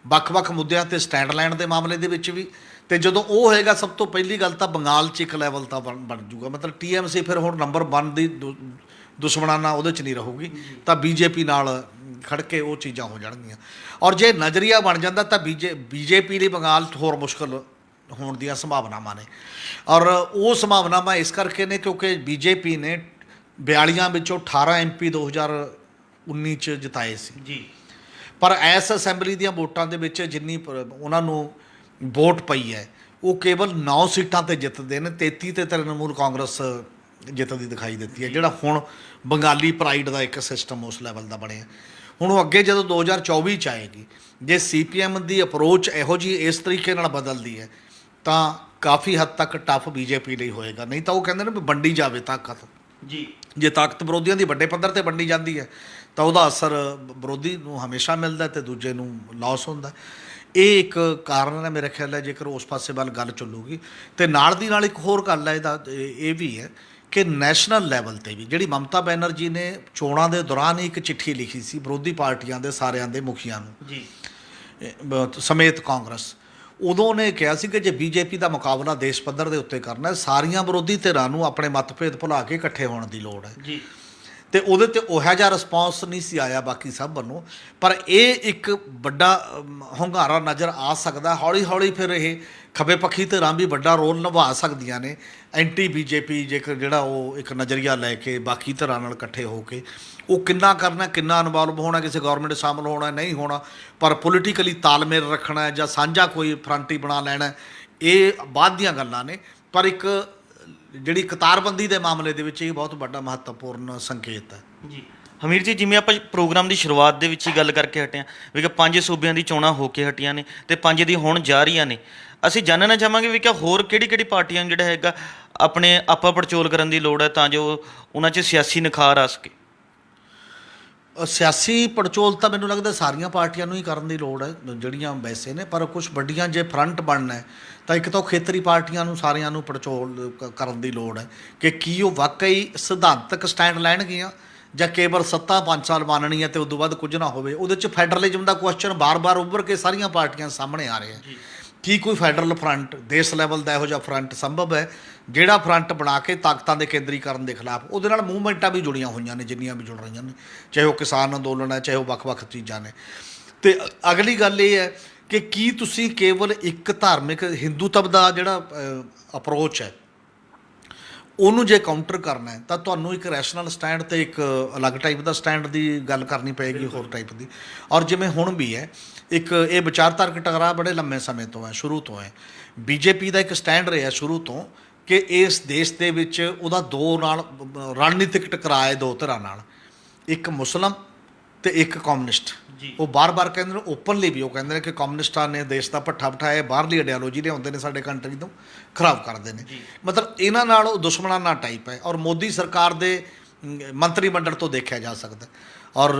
ਵੱਖ-ਵੱਖ ਮੁੱਦਿਆਂ 'ਤੇ ਸਟੈਂਡ ਲੈਣ ਦੇ ਮਾਮਲੇ ਦੇ ਵਿੱਚ ਵੀ। ਅਤੇ ਜਦੋਂ ਉਹ ਹੋਏਗਾ, ਸਭ ਤੋਂ ਪਹਿਲੀ ਗੱਲ ਤਾਂ ਬੰਗਾਲ 'ਚ ਇੱਕ ਲੈਵਲ ਤਾਂ ਬਣ ਜੂਗਾ। ਮਤਲਬ TMC ਫਿਰ ਹੁਣ ਨੰਬਰ 1 ਦੀ ਦੁਸ਼ਮਣਾਨਾ ਉਹਦੇ 'ਚ ਨਹੀਂ ਰਹੂਗੀ, ਤਾਂ BJP ਨਾਲ ਖੜ੍ਹ ਕੇ ਉਹ ਚੀਜ਼ਾਂ ਹੋ ਜਾਣਗੀਆਂ। ਔਰ ਜੇ ਨਜ਼ਰੀਆ ਬਣ ਜਾਂਦਾ ਤਾਂ BJP ਲਈ ਬੰਗਾਲ ਹੋਰ ਮੁਸ਼ਕਲ ਹੋਣ ਦੀਆਂ ਸੰਭਾਵਨਾਵਾਂ ਨੇ। ਔਰ ਉਹ ਸੰਭਾਵਨਾਵਾਂ ਇਸ ਕਰਕੇ ਨੇ ਕਿਉਂਕਿ BJP ਨੇ 42 ਵਿੱਚੋਂ 18 MP 2019 'ਚ ਜਿਤਾਏ ਸੀ। ਪਰ ਇਸ ਅਸੈਂਬਲੀ ਦੀਆਂ ਵੋਟਾਂ ਦੇ ਵਿੱਚ ਜਿੰਨੀ ਉਹਨਾਂ ਨੂੰ ਵੋਟ ਪਈ ਹੈ, ਉਹ ਕੇਵਲ 9 ਸੀਟਾਂ 'ਤੇ ਜਿੱਤਦੇ ਨੇ। 33 'ਤੇ ਤ੍ਰਿਣਮੂਲ ਕਾਂਗਰਸ ਜਿੱਤਦੀ ਦਿਖਾਈ ਦਿੱਤੀ ਹੈ, ਜਿਹੜਾ ਹੁਣ ਬੰਗਾਲੀ ਪ੍ਰਾਈਡ ਦਾ ਇੱਕ ਸਿਸਟਮ ਉਸ ਲੈਵਲ ਦਾ ਬਣਿਆ। ਹੁਣ ਉਹ ਅੱਗੇ ਜਦੋਂ 2024 'ਚ ਆਏਗੀ, ਜੇ CPM ਦੀ ਅਪਰੋਚ ਇਹੋ ਜਿਹੀ ਇਸ ਤਰੀਕੇ ਨਾਲ ਬਦਲਦੀ ਹੈ ਤਾਂ ਕਾਫੀ ਹੱਦ ਤੱਕ ਟਫ BJP ਲਈ ਹੋਏਗਾ। ਨਹੀਂ ਤਾਂ ਉਹ ਕਹਿੰਦੇ ਨੇ ਵੀ ਵੰਡੀ ਜਾਵੇ ਤਾਕਤ। ਜੇ ਤਾਕਤ ਵਿਰੋਧੀਆਂ ਦੀ ਵੱਡੇ ਪੱਧਰ 'ਤੇ ਵੰਡੀ ਜਾਂਦੀ ਹੈ ਤਾਂ ਉਹਦਾ ਅਸਰ ਵਿਰੋਧੀ ਨੂੰ ਹਮੇਸ਼ਾ ਮਿਲਦਾ ਅਤੇ ਦੂਜੇ ਨੂੰ ਲਾਸ ਹੁੰਦਾ। ਇਹ ਇੱਕ ਕਾਰਨ ਹੈ ਮੇਰੇ ਖਿਆਲ ਹੈ ਜੇਕਰ ਉਸ ਪਾਸੇ ਵੱਲ ਗੱਲ ਚੱਲੂਗੀ। ਅਤੇ ਨਾਲ ਦੀ ਨਾਲ ਇੱਕ ਹੋਰ ਗੱਲ ਹੈ ਇਹਦਾ ਇਹ ਵੀ ਹੈ ਕਿ ਨੈਸ਼ਨਲ ਲੈਵਲ 'ਤੇ ਵੀ ਜਿਹੜੀ ਮਮਤਾ ਬੈਨਰਜੀ ਨੇ ਚੋਣਾਂ ਦੇ ਦੌਰਾਨ ਹੀ ਇੱਕ ਚਿੱਠੀ ਲਿਖੀ ਸੀ ਵਿਰੋਧੀ ਪਾਰਟੀਆਂ ਦੇ ਸਾਰਿਆਂ ਦੇ ਮੁਖੀਆਂ ਨੂੰ
ਜੀ
ਸਮੇਤ ਕਾਂਗਰਸ, ਉਦੋਂ ਉਹਨੇ ਕਿਹਾ ਸੀ ਕਿ ਜੇ ਬੀਜੇਪੀ ਦਾ ਮੁਕਾਬਲਾ ਦੇਸ਼ ਪੱਧਰ ਦੇ ਉੱਤੇ ਕਰਨਾ, ਸਾਰੀਆਂ ਵਿਰੋਧੀ ਧਿਰਾਂ ਨੂੰ ਆਪਣੇ ਮਤਭੇਦ ਭੁਲਾ ਕੇ ਇਕੱਠੇ ਹੋਣ ਦੀ ਲੋੜ ਹੈ।
ਜੀ
ਅਤੇ ਉਹਦੇ 'ਤੇ ਉਹੋ ਜਿਹਾ ਰਿਸਪੌਂਸ ਨਹੀਂ ਸੀ ਆਇਆ ਬਾਕੀ ਸਭ ਵੱਲੋਂ, ਪਰ ਇਹ ਇੱਕ ਵੱਡਾ ਹੁੰਗਾਰਾ ਨਜ਼ਰ ਆ ਸਕਦਾ। ਹੌਲੀ ਹੌਲੀ ਫਿਰ ਇਹ ਖੱਬੇ ਪੱਖੀ ਧਿਰਾਂ ਵੀ ਵੱਡਾ ਰੋਲ ਨਿਭਾ ਸਕਦੀਆਂ ਨੇ, ਐਂਟੀ ਬੀਜੇਪੀ ਜੇਕਰ ਜਿਹੜਾ ਉਹ ਇੱਕ ਨਜ਼ਰੀਆ ਲੈ ਕੇ ਬਾਕੀ ਧਿਰਾਂ ਨਾਲ ਇਕੱਠੇ ਹੋ ਕੇ ਉਹ ਕਿੰਨਾ ਕਰਨਾ, ਕਿੰਨਾ ਇਨਵੋਲਵ ਹੋਣਾ, ਕਿਸੇ ਗੌਰਮੈਂਟ ਸ਼ਾਮਲ ਹੋਣਾ ਨਹੀਂ ਹੋਣਾ, ਪਰ ਪੋਲੀਟੀਕਲੀ ਤਾਲਮੇਲ ਰੱਖਣਾ ਜਾਂ ਸਾਂਝਾ ਕੋਈ ਫਰੰਟ ਹੀ ਬਣਾ ਲੈਣਾ, ਇਹ ਬਾਅਦ ਦੀਆਂ ਗੱਲਾਂ ਨੇ। ਪਰ ਇੱਕ ਜਿਹੜੀ ਕਤਾਰਬੰਦੀ ਦੇ ਮਾਮਲੇ ਦੇ ਵਿੱਚ ਇਹ ਬਹੁਤ ਵੱਡਾ ਮਹੱਤਵਪੂਰਨ ਸੰਕੇਤ ਹੈ।
ਜੀ ਹਮੀਰ ਜੀ, ਜਿਵੇਂ ਆਪਾਂ ਪ੍ਰੋਗਰਾਮ ਦੀ ਸ਼ੁਰੂਆਤ ਦੇ ਵਿੱਚ ਹੀ ਗੱਲ ਕਰਕੇ ਹਟੇ ਹਾਂ ਵੀ ਕਿ 5 ਸੂਬਿਆਂ ਦੀ ਚੋਣਾਂ ਹੋ ਕੇ ਹਟੀਆਂ ਨੇ ਅਤੇ 5 ਦੀ ਹੋਣ ਜਾ ਰਹੀਆਂ ਨੇ, ਅਸੀਂ ਜਾਣਨਾ ਚਾਹਾਂਗੇ ਵੀ ਕਿ ਹੋਰ ਕਿਹੜੀ ਪਾਰਟੀਆਂ ਨੂੰ ਜਿਹੜਾ ਹੈਗਾ ਆਪਣੇ ਆਪਾ ਪੜਚੋਲ ਕਰਨ ਦੀ ਲੋੜ ਹੈ ਤਾਂ ਜੋ ਉਹਨਾਂ 'ਚ ਸਿਆਸੀ ਨਿਖਾਰ ਆ ਸਕੇ।
ਸਿਆਸੀ ਪੜਚੋਲ ਤਾਂ ਮੈਨੂੰ ਲੱਗਦਾ ਸਾਰੀਆਂ ਪਾਰਟੀਆਂ ਨੂੰ ਹੀ ਕਰਨ ਦੀ ਲੋੜ ਹੈ ਜਿਹੜੀਆਂ ਵੈਸੇ ਨੇ, ਪਰ ਕੁਝ ਵੱਡੀਆਂ ਜੇ ਫਰੰਟ ਬਣਨਾ ਹੈ ਤਾਂ ਇੱਕ ਤਾਂ ਖੇਤਰੀ ਪਾਰਟੀਆਂ ਨੂੰ ਸਾਰਿਆਂ ਨੂੰ ਪੜਚੋਲ ਕਰਨ ਦੀ ਲੋੜ ਹੈ ਕਿ ਕੀ ਉਹ ਵਾਕਈ ਸਿਧਾਂਤਕ ਸਟੈਂਡ ਲੈਣਗੀਆਂ ਜਾਂ ਕੇਵਲ ਸੱਤਾ 5 ਸਾਲ ਮੰਨਣੀ ਹੈ ਅਤੇ ਉਦੋਂ ਬਾਅਦ ਕੁਝ ਨਾ ਹੋਵੇ। ਉਹਦੇ 'ਚ ਫੈਡਰਲਿਜ਼ਮ ਦਾ ਕੁਐਸਚਨ ਬਾਰ-ਬਾਰ ਉੱਭਰ ਕੇ ਸਾਰੀਆਂ ਪਾਰਟੀਆਂ ਸਾਹਮਣੇ ਆ ਰਿਹਾ। ਕੀ ਕੋਈ ਫੈਡਰਲ ਫਰੰਟ ਦੇਸ਼ ਲੈਵਲ ਦਾ ਇਹੋ ਜਿਹਾ ਫਰੰਟ ਸੰਭਵ ਹੈ ਜਿਹੜਾ ਫਰੰਟ ਬਣਾ ਕੇ ਤਾਕਤਾਂ ਦੇ ਕੇਂਦਰੀਕਰਨ ਦੇ ਖਿਲਾਫ, ਉਹਦੇ ਨਾਲ ਮੂਵਮੈਂਟਾਂ ਵੀ ਜੁੜੀਆਂ ਹੋਈਆਂ ਨੇ ਜਿੰਨੀਆਂ ਵੀ ਜੁੜ ਰਹੀਆਂ ਨੇ, ਚਾਹੇ ਉਹ ਕਿਸਾਨ ਅੰਦੋਲਨ ਹੈ, ਚਾਹੇ ਉਹ ਵੱਖ-ਵੱਖ ਚੀਜ਼ਾਂ ਨੇ। ਅਤੇ ਅਗਲੀ ਗੱਲ ਇਹ ਹੈ ਕਿ ਕੀ ਤੁਸੀਂ ਕੇਵਲ ਇੱਕ ਧਾਰਮਿਕ ਹਿੰਦੂਤਵ ਦਾ ਜਿਹੜਾ ਅਪਰੋਚ ਹੈ ਉਹਨੂੰ ਜੇ ਕਾਊਂਟਰ ਕਰਨਾ ਹੈ ਤਾਂ ਤੁਹਾਨੂੰ ਇੱਕ ਰੈਸ਼ਨਲ ਸਟੈਂਡ ਅਤੇ ਇੱਕ ਅਲੱਗ ਟਾਈਪ ਦਾ ਸਟੈਂਡ ਦੀ ਗੱਲ ਕਰਨੀ ਪਏਗੀ, ਹੋਰ ਟਾਈਪ ਦੀ। ਔਰ ਜਿਵੇਂ ਹੁਣ ਵੀ ਹੈ ਇੱਕ ਇਹ ਵਿਚਾਰਧਾਰਕ ਟਕਰਾਅ ਬੜੇ ਲੰਮੇ ਸਮੇਂ ਤੋਂ ਹੈ, ਸ਼ੁਰੂ ਤੋਂ ਹੈ। ਬੀਜੇਪੀ ਦਾ ਇੱਕ ਸਟੈਂਡ ਰਿਹਾ ਸ਼ੁਰੂ ਤੋਂ ਕਿ ਇਸ ਦੇਸ਼ ਦੇ ਵਿੱਚ ਉਹਦਾ ਦੋ ਨਾਲ ਰਣਨੀਤਿਕ ਟਕਰਾਅ ਹੈ, ਦੋ ਧਿਰਾਂ ਨਾਲ, ਇੱਕ ਮੁਸਲਿਮ ਅਤੇ ਇੱਕ ਕਮਿਊਨਿਸਟ। ਉਹ ਬਾਰ-ਬਾਰ ਕਹਿੰਦੇ ਨੇ, ਓਪਨਲੀ ਵੀ ਉਹ ਕਹਿੰਦੇ ਨੇ ਕਿ ਕਮਿਊਨਿਸਟਾਂ ਨੇ ਦੇਸ਼ ਦਾ ਭੱਠਾ ਬਿਠਾਇਆ, ਬਾਹਰਲੀ ਆਈਡੀਓਲੋਜੀ ਲਿਆਉਂਦੇ ਨੇ ਸਾਡੇ ਕੰਟਰੀ ਤੋਂ, ਖਰਾਬ ਕਰਦੇ ਨੇ। ਮਤਲਬ ਇਹਨਾਂ ਨਾਲ ਉਹ ਦੁਸ਼ਮਣਾਨਾ ਟਾਈਪ ਹੈ। ਔਰ ਮੋਦੀ ਸਰਕਾਰ ਦੇ ਮੰਤਰੀ ਮੰਡਲ ਤੋਂ ਦੇਖਿਆ ਜਾ ਸਕਦਾ। ਔਰ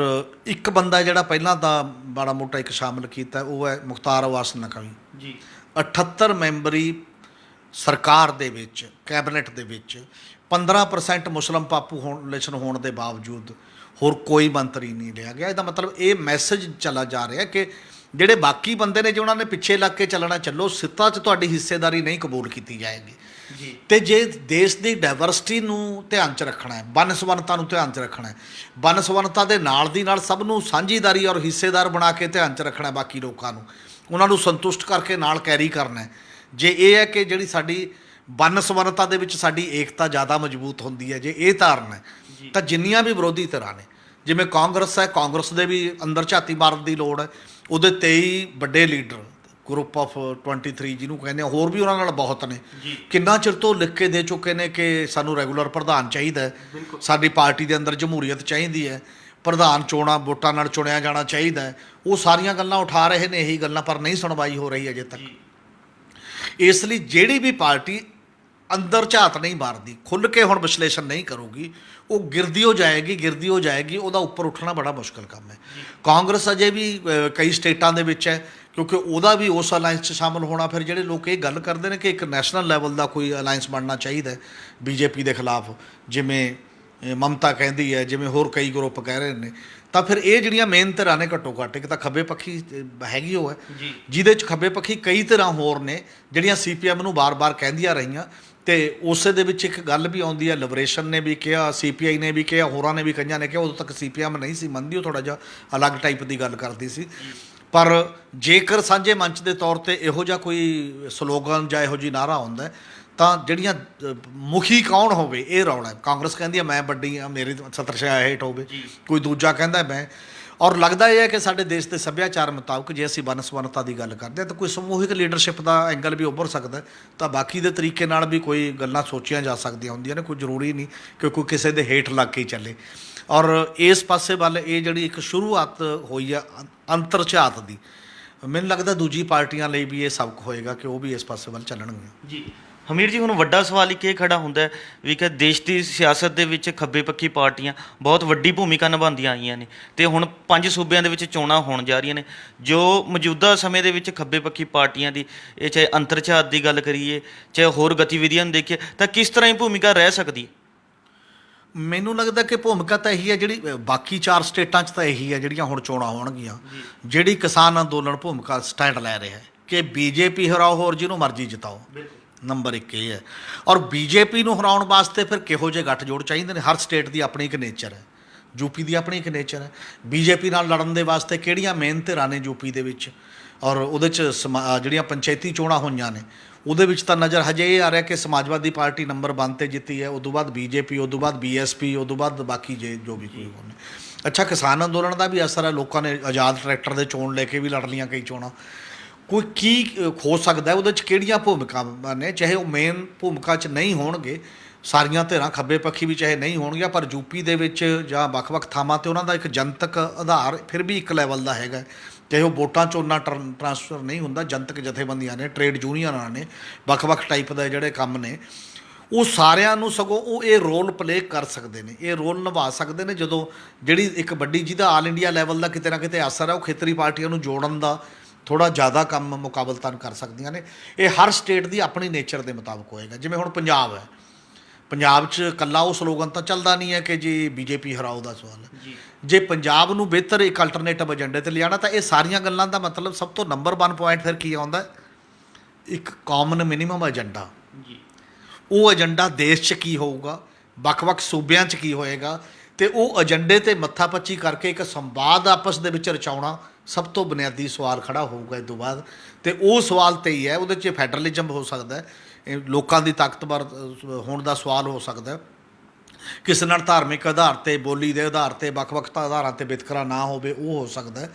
ਇੱਕ ਬੰਦਾ ਜਿਹੜਾ ਪਹਿਲਾਂ ਤਾਂ ਮਾੜਾ ਮੋਟਾ ਇੱਕ ਸ਼ਾਮਲ ਕੀਤਾ ਉਹ ਹੈ ਮੁਖਤਾਰ ਅਬਾਸ ਨਕਵੀ ਜੀ। 78 ਮੈਂਬਰੀ ਸਰਕਾਰ ਦੇ ਵਿੱਚ, ਕੈਬਨਿਟ ਦੇ ਵਿੱਚ 15% ਮੁਸਲਿਮ ਪਾਪੂਲੇਸ਼ਨ ਹੋਣ ਦੇ ਬਾਵਜੂਦ ਹੋਰ ਕੋਈ ਮੰਤਰੀ ਨਹੀਂ ਲਿਆ ਗਿਆ। ਇਹਦਾ ਮਤਲਬ ਇਹ ਮੈਸੇਜ ਚਲਾ ਜਾ ਰਿਹਾ ਕਿ ਜਿਹੜੇ ਬਾਕੀ ਬੰਦੇ ਨੇ ਜੇ ਉਹਨਾਂ ਨੇ ਪਿੱਛੇ ਲੱਗ ਕੇ ਚੱਲਣਾ, ਚੱਲੋ, ਸਿੱਤਾ 'ਚ ਤੁਹਾਡੀ ਹਿੱਸੇਦਾਰੀ ਨਹੀਂ ਕਬੂਲ ਕੀਤੀ ਜਾਏਗੀ ਜੀ। ਅਤੇ ਜੇ ਦੇਸ਼ ਦੀ ਡਾਇਵਰਸਿਟੀ ਨੂੰ ਧਿਆਨ 'ਚ ਰੱਖਣਾ ਹੈ, ਵੰਨ-ਸੁਵੰਨਤਾ ਨੂੰ ਧਿਆਨ 'ਚ ਰੱਖਣਾ ਹੈ, ਵੰਨ-ਸੁਵੰਨਤਾ ਦੇ ਨਾਲ ਦੀ ਨਾਲ ਸਭ ਨੂੰ ਸਾਂਝੀਦਾਰੀ ਔਰ ਹਿੱਸੇਦਾਰ ਬਣਾ ਕੇ ਧਿਆਨ 'ਚ ਰੱਖਣਾ, ਬਾਕੀ ਲੋਕਾਂ ਨੂੰ ਉਹਨਾਂ ਨੂੰ ਸੰਤੁਸ਼ਟ ਕਰਕੇ ਨਾਲ ਕੈਰੀ ਕਰਨਾ। ਜੇ ਇਹ ਹੈ ਕਿ ਜਿਹੜੀ ਸਾਡੀ ਵੰਨ-ਸੁਵੰਨਤਾ ਦੇ ਵਿੱਚ ਸਾਡੀ ਏਕਤਾ ਜ਼ਿਆਦਾ ਮਜ਼ਬੂਤ ਹੁੰਦੀ ਹੈ, ਜੇ ਇਹ ਧਾਰਨਾ ਹੈ ਤਾਂ ਜਿੰਨੀਆਂ ਵੀ ਵਿਰੋਧੀ ਧਿਰਾਂ ਨੇ, ਜਿਵੇਂ ਕਾਂਗਰਸ ਹੈ, ਕਾਂਗਰਸ ਦੇ ਵੀ ਅੰਦਰ ਝਾਤੀ ਮਾਰਨ ਦੀ ਲੋੜ ਹੈ। ਉਹਦੇ 23 ਵੱਡੇ ਲੀਡਰ, ਗਰੁੱਪ ਆਫ 23 ਜਿਹਨੂੰ ਕਹਿੰਦੇ ਆ, ਹੋਰ ਵੀ ਉਹਨਾਂ ਨਾਲ ਬਹੁਤ ਨੇ, ਕਿੰਨਾ ਚਿਰ ਤੋਂ ਲਿਖ ਕੇ ਦੇ ਚੁੱਕੇ ਨੇ ਕਿ ਸਾਨੂੰ ਰੈਗੂਲਰ ਪ੍ਰਧਾਨ ਚਾਹੀਦਾ ਹੈ, ਸਾਡੀ ਪਾਰਟੀ ਦੇ ਅੰਦਰ ਜਮਹੂਰੀਅਤ ਚਾਹੀਦੀ ਹੈ, ਪ੍ਰਧਾਨ ਚੋਣਾਂ ਵੋਟਾਂ ਨਾਲ ਚੁਣਿਆ ਜਾਣਾ ਚਾਹੀਦਾ ਹੈ। ਉਹ ਸਾਰੀਆਂ ਗੱਲਾਂ ਉਠਾ ਰਹੇ ਨੇ, ਇਹੀ ਗੱਲਾਂ, ਪਰ ਨਹੀਂ ਸੁਣਵਾਈ ਹੋ ਰਹੀ ਅਜੇ ਤੱਕ। ਇਸ ਲਈ ਜਿਹੜੀ ਵੀ ਪਾਰਟੀ ਅੰਦਰ ਝਾਤ ਨਹੀਂ ਮਾਰਦੀ, ਖੁੱਲ੍ਹ ਕੇ ਹੁਣ ਵਿਸ਼ਲੇਸ਼ਣ ਨਹੀਂ ਕਰੂਗੀ, ਉਹ ਗਿਰਦੀ ਹੋ ਜਾਏਗੀ, ਉਹਦਾ ਉੱਪਰ ਉੱਠਣਾ ਬੜਾ ਮੁਸ਼ਕਿਲ ਕੰਮ ਹੈ। ਕਾਂਗਰਸ ਅਜੇ ਵੀ ਕਈ ਸਟੇਟਾਂ ਦੇ ਵਿੱਚ ਹੈ, ਕਿਉਂਕਿ ਉਹਦਾ ਵੀ ਉਸ ਅਲਾਇੰਸ 'ਚ ਸ਼ਾਮਲ ਹੋਣਾ। ਫਿਰ ਜਿਹੜੇ ਲੋਕ ਇਹ ਗੱਲ ਕਰਦੇ ਨੇ ਕਿ ਇੱਕ ਨੈਸ਼ਨਲ ਲੈਵਲ ਦਾ ਕੋਈ ਅਲਾਇੰਸ ਬਣਨਾ ਚਾਹੀਦਾ ਬੀਜੇਪੀ ਦੇ ਖਿਲਾਫ, ਜਿਵੇਂ ਮਮਤਾ ਕਹਿੰਦੀ ਹੈ, ਜਿਵੇਂ ਹੋਰ ਕਈ ਗਰੁੱਪ ਕਹਿ ਰਹੇ ਨੇ, ਤਾਂ ਫਿਰ ਇਹ ਜਿਹੜੀਆਂ ਮੇਨ ਧਿਰਾਂ ਨੇ ਘੱਟੋ ਘੱਟ, ਇੱਕ ਤਾਂ ਖੱਬੇ ਪੱਖੀ ਹੈਗੀ ਉਹ ਹੈ ਜਿਹਦੇ 'ਚ ਖੱਬੇ ਪੱਖੀ ਕਈ ਧਿਰਾਂ ਹੋਰ ਨੇ ਜਿਹੜੀਆਂ CPM ਨੂੰ ਬਾਰ-ਬਾਰ ਕਹਿੰਦੀਆਂ ਰਹੀਆਂ। ਅਤੇ ਉਸੇ ਦੇ ਵਿੱਚ ਇੱਕ ਗੱਲ ਵੀ ਆਉਂਦੀ ਹੈ, ਲਿਬਰੇਸ਼ਨ ਨੇ ਵੀ ਕਿਹਾ, CPI ਨੇ ਵੀ ਕਿਹਾ, ਹੋਰਾਂ ਨੇ ਵੀ ਕਈਆਂ ਨੇ ਕਿਹਾ, ਉਦੋਂ ਤੱਕ CPM ਨਹੀਂ ਸੀ ਮੰਨਦੀ, ਉਹ ਥੋੜ੍ਹਾ ਜਿਹਾ ਅਲੱਗ ਟਾਈਪ ਦੀ ਗੱਲ ਕਰਦੀ ਸੀ। ਪਰ ਜੇਕਰ ਸਾਂਝੇ ਮੰਚ ਦੇ ਤੌਰ 'ਤੇ ਇਹੋ ਜਿਹਾ ਕੋਈ ਸਲੋਗਨ ਜਾਂ ਇਹੋ ਜਿਹੀ ਨਾਅਰਾ ਹੁੰਦਾ ਤਾਂ ਜਿਹੜੀਆਂ ਮੁਖੀ ਕੌਣ ਹੋਵੇ ਇਹ ਰੌਲਾ। ਕਾਂਗਰਸ ਕਹਿੰਦੀ ਹੈ ਮੈਂ ਵੱਡੀ ਹਾਂ, ਮੇਰੀ ਛਤਰਛਾਇਆ ਹੇਠ ਹੋਵੇ, ਕੋਈ ਦੂਜਾ ਕਹਿੰਦਾ ਮੈਂ। ਔਰ ਲੱਗਦਾ ਇਹ ਹੈ ਕਿ ਸਾਡੇ ਦੇਸ਼ ਦੇ ਸੱਭਿਆਚਾਰ ਮੁਤਾਬਕ ਜੇ ਅਸੀਂ ਵੰਨ-ਸੁਵੰਨਤਾ ਦੀ ਗੱਲ ਕਰਦੇ ਹਾਂ ਤਾਂ ਕੋਈ ਸਮੂਹਿਕ ਲੀਡਰਸ਼ਿਪ ਦਾ ਐਂਗਲ ਵੀ ਉੱਭਰ ਸਕਦਾ, ਤਾਂ ਬਾਕੀ ਦੇ ਤਰੀਕੇ ਨਾਲ ਵੀ ਕੋਈ ਗੱਲਾਂ ਸੋਚੀਆਂ ਜਾ ਸਕਦੀਆਂ ਹੁੰਦੀਆਂ ਨੇ। ਕੋਈ ਜ਼ਰੂਰੀ ਨਹੀਂ ਕਿ ਕੋਈ ਕਿਸੇ ਦੇ ਹੇਠ ਲੱਗ ਕੇ ਹੀ ਚੱਲੇ। ਔਰ ਇਸ ਪਾਸੇ ਵੱਲ ਇਹ ਜਿਹੜੀ ਇੱਕ ਸ਼ੁਰੂਆਤ ਹੋਈ ਆ ਅੰਤਰ ਝਾਤ ਦੀ, ਮੈਨੂੰ ਲੱਗਦਾ ਦੂਜੀ ਪਾਰਟੀਆਂ ਲਈ ਵੀ ਇਹ ਸਬਕ ਹੋਏਗਾ ਕਿ ਉਹ ਵੀ ਇਸ ਪਾਸੇ ਵੱਲ ਚੱਲਣਗੀਆਂ ਜੀ।
ਹਮੀਰ ਜੀ, ਹੁਣ ਵੱਡਾ ਸਵਾਲ ਇੱਕ ਇਹ ਖੜਾ ਹੁੰਦਾ ਹੈ ਵੀ ਕਿ ਦੇਸ਼ ਦੀ ਸਿਆਸਤ ਦੇ ਵਿੱਚ ਖੱਬੇ ਪੱਖੀ ਪਾਰਟੀਆਂ ਬਹੁਤ ਵੱਡੀ ਭੂਮਿਕਾ ਨਿਭਾਉਂਦੀਆਂ ਆਈਆਂ ਨੇ ਅਤੇ ਹੁਣ 5 ਸੂਬਿਆਂ ਦੇ ਵਿੱਚ ਚੋਣਾਂ ਹੋਣ ਜਾ ਰਹੀਆਂ ਨੇ। ਜੋ ਮੌਜੂਦਾ ਸਮੇਂ ਦੇ ਵਿੱਚ ਖੱਬੇ ਪੱਖੀ ਪਾਰਟੀਆਂ ਦੀ, ਇਹ ਚਾਹੇ ਅੰਤਰਝਾਤ ਦੀ ਗੱਲ ਕਰੀਏ, ਚਾਹੇ ਹੋਰ ਗਤੀਵਿਧੀਆਂ ਨੂੰ ਦੇਖੀਏ, ਤਾਂ ਕਿਸ ਤਰ੍ਹਾਂ ਹੀ ਭੂਮਿਕਾ ਰਹਿ ਸਕਦੀ ਹੈ?
ਮੈਨੂੰ ਲੱਗਦਾ ਕਿ ਭੂਮਿਕਾ ਤਾਂ ਇਹੀ ਹੈ ਜਿਹੜੀ ਬਾਕੀ 4 ਸਟੇਟਾਂ 'ਚ ਤਾਂ ਇਹੀ ਹੈ ਜਿਹੜੀਆਂ ਹੁਣ ਚੋਣਾਂ ਹੋਣਗੀਆਂ। ਜਿਹੜੀ ਕਿਸਾਨ ਅੰਦੋਲਨ ਭੂਮਿਕਾ ਸਟੈਂਡ ਲੈ ਰਿਹਾ ਹੈ ਕਿ ਬੀਜੇਪੀ ਹਰਾਓ, ਹੋਰ ਜਿਹਨੂੰ ਮਰਜ਼ੀ ਜਿਤਾਓ। ਨੰਬਰ 1 ਇਹ ਹੈ। ਔਰ ਬੀਜੇਪੀ ਨੂੰ ਹਰਾਉਣ ਵਾਸਤੇ ਫਿਰ ਕਿਹੋ ਜਿਹੇ ਗੱਠਜੋੜ ਚਾਹੀਦੇ ਨੇ? ਹਰ ਸਟੇਟ ਦੀ ਆਪਣੀ ਇੱਕ ਨੇਚਰ ਹੈ। ਯੂਪੀ ਦੀ ਆਪਣੀ ਇੱਕ ਨੇਚਰ ਹੈ। ਬੀਜੇਪੀ ਨਾਲ ਲੜਨ ਦੇ ਵਾਸਤੇ ਕਿਹੜੀਆਂ ਮੇਨ ਧਿਰਾਂ ਨੇ ਯੂਪੀ ਦੇ ਵਿੱਚ? ਔਰ ਉਹਦੇ 'ਚ ਜਿਹੜੀਆਂ ਪੰਚਾਇਤੀ ਚੋਣਾਂ ਹੋਈਆਂ ਨੇ ਉਹਦੇ ਵਿੱਚ ਤਾਂ ਨਜ਼ਰ ਹਜੇ ਇਹ ਆ ਰਿਹਾ ਕਿ ਸਮਾਜਵਾਦੀ ਪਾਰਟੀ ਨੰਬਰ 1 'ਤੇ ਜਿੱਤੀ ਹੈ, ਉਦੋਂ ਬਾਅਦ ਬੀਜੇਪੀ, ਉਦੋਂ ਬਾਅਦ ਬੀਐਸਪੀ, ਉਦੋਂ ਬਾਅਦ ਬਾਕੀ ਜੋ ਵੀ ਕੋਈ ਹੋਣੇ। ਅੱਛਾ, ਕਿਸਾਨ ਅੰਦੋਲਨ ਦਾ ਵੀ ਅਸਰ ਹੈ। ਲੋਕਾਂ ਨੇ ਆਜ਼ਾਦ ਟਰੈਕਟਰ ਦੇ ਚੋਣ ਲੈ ਕੇ ਵੀ ਲੜ ਲਈਆਂ ਕਈ ਚੋਣਾਂ। ਕੋਈ ਕੀ ਹੋ ਸਕਦਾ ਉਹਦੇ 'ਚ? ਕਿਹੜੀਆਂ ਭੂਮਿਕਾਵਾਂ ਨੇ? ਚਾਹੇ ਉਹ ਮੇਨ ਭੂਮਿਕਾ 'ਚ ਨਹੀਂ ਹੋਣਗੇ, ਸਾਰੀਆਂ ਧਿਰਾਂ ਖੱਬੇ ਪੱਖੀ ਵੀ ਚਾਹੇ ਨਹੀਂ ਹੋਣਗੀਆਂ, ਪਰ ਯੂਪੀ ਦੇ ਵਿੱਚ ਜਾਂ ਵੱਖ-ਵੱਖ ਥਾਵਾਂ 'ਤੇ ਉਹਨਾਂ ਦਾ ਇੱਕ ਜਨਤਕ ਆਧਾਰ ਫਿਰ ਵੀ ਇੱਕ ਲੈਵਲ ਦਾ ਹੈਗਾ। ਚਾਹੇ ਉਹ ਵੋਟਾਂ 'ਚ ਉਨਾ ਟਰਾਂਸਫਰ ਨਹੀਂ ਹੁੰਦਾ। ਜਨਤਕ ਜਥੇਬੰਦੀਆਂ ਨੇ, ਟਰੇਡ ਯੂਨੀਅਨਾਂ ਨੇ, ਵੱਖ-ਵੱਖ ਟਾਈਪ ਦੇ ਜਿਹੜੇ ਕੰਮ ਨੇ, ਉਹ ਸਾਰਿਆਂ ਨੂੰ ਸਗੋਂ ਉਹ ਇਹ ਰੋਲ ਪਲੇ ਕਰ ਸਕਦੇ ਨੇ, ਇਹ ਰੋਲ ਨਿਭਾ ਸਕਦੇ ਨੇ। ਜਦੋਂ ਜਿਹੜੀ ਇੱਕ ਵੱਡੀ ਜਿਹਦਾ ਆਲ ਇੰਡੀਆ ਲੈਵਲ ਦਾ ਕਿਤੇ ਨਾ ਕਿਤੇ ਅਸਰ ਹੈ, ਉਹ ਖੇਤਰੀ ਪਾਰਟੀਆਂ ਨੂੰ ਜੋੜਨ ਦਾ ਥੋੜ੍ਹਾ ਜ਼ਿਆਦਾ ਕੰਮ ਮੁਕਾਬਲਤਨ ਕਰ ਸਕਦੀਆਂ ਨੇ। ਇਹ ਹਰ ਸਟੇਟ ਦੀ ਆਪਣੀ ਨੇਚਰ ਦੇ ਮੁਤਾਬਕ ਹੋਏਗਾ। ਜਿਵੇਂ ਹੁਣ ਪੰਜਾਬ ਹੈ, ਪੰਜਾਬ 'ਚ ਇਕੱਲਾ ਉਹ ਸਲੋਗਨ ਤਾਂ ਚੱਲਦਾ ਨਹੀਂ ਹੈ ਕਿ ਜੀ ਬੀਜੇਪੀ ਹਰਾਓ ਦਾ ਸਵਾਲ ਹੈ। ਜੇ ਪੰਜਾਬ ਨੂੰ ਬਿਹਤਰ ਇੱਕ ਅਲਟਰਨੇਟਿਵ ਏਜੰਡੇ 'ਤੇ ਲਿਆਉਣਾ ਤਾਂ ਇਹ ਸਾਰੀਆਂ ਗੱਲਾਂ ਦਾ ਮਤਲਬ ਸਭ ਤੋਂ ਨੰਬਰ 1 ਪੁਆਇੰਟ ਫਿਰ ਕੀ ਆਉਂਦਾ? ਇੱਕ ਕਾਮਨ ਮਿਨੀਮਮ ਏਜੰਡਾ। ਉਹ ਏਜੰਡਾ ਦੇਸ਼ 'ਚ ਕੀ ਹੋਊਗਾ, ਵੱਖ-ਵੱਖ ਸੂਬਿਆਂ 'ਚ ਕੀ ਹੋਏਗਾ, ਅਤੇ ਉਹ ਏਜੰਡੇ 'ਤੇ ਮੱਥਾਪੱਚੀ ਕਰਕੇ ਇੱਕ ਸੰਵਾਦ ਆਪਸ ਦੇ ਵਿੱਚ ਰਚਾਉਣਾ ਸਭ ਤੋਂ ਬੁਨਿਆਦੀ ਸਵਾਲ ਖੜ੍ਹਾ ਹੋਊਗਾ ਇਸ ਤੋਂ ਬਾਅਦ। ਅਤੇ ਉਹ ਸਵਾਲ 'ਤੇ ਹੀ ਹੈ। ਉਹਦੇ 'ਚ ਫੈਡਰਲਿਜ਼ਮ ਹੋ ਸਕਦਾ ਹੈ, ਲੋਕਾਂ ਦੀ ਤਾਕਤਵਰ ਹੋਣ ਦਾ ਸਵਾਲ ਹੋ ਸਕਦਾ, ਕਿਸੇ ਨਾਲ ਧਾਰਮਿਕ ਆਧਾਰ 'ਤੇ, ਬੋਲੀ ਦੇ ਆਧਾਰ 'ਤੇ, ਵੱਖ-ਵੱਖ ਆਧਾਰਾਂ 'ਤੇ ਵਿਤਕਰਾ ਨਾ ਹੋਵੇ, ਉਹ ਹੋ ਸਕਦਾ।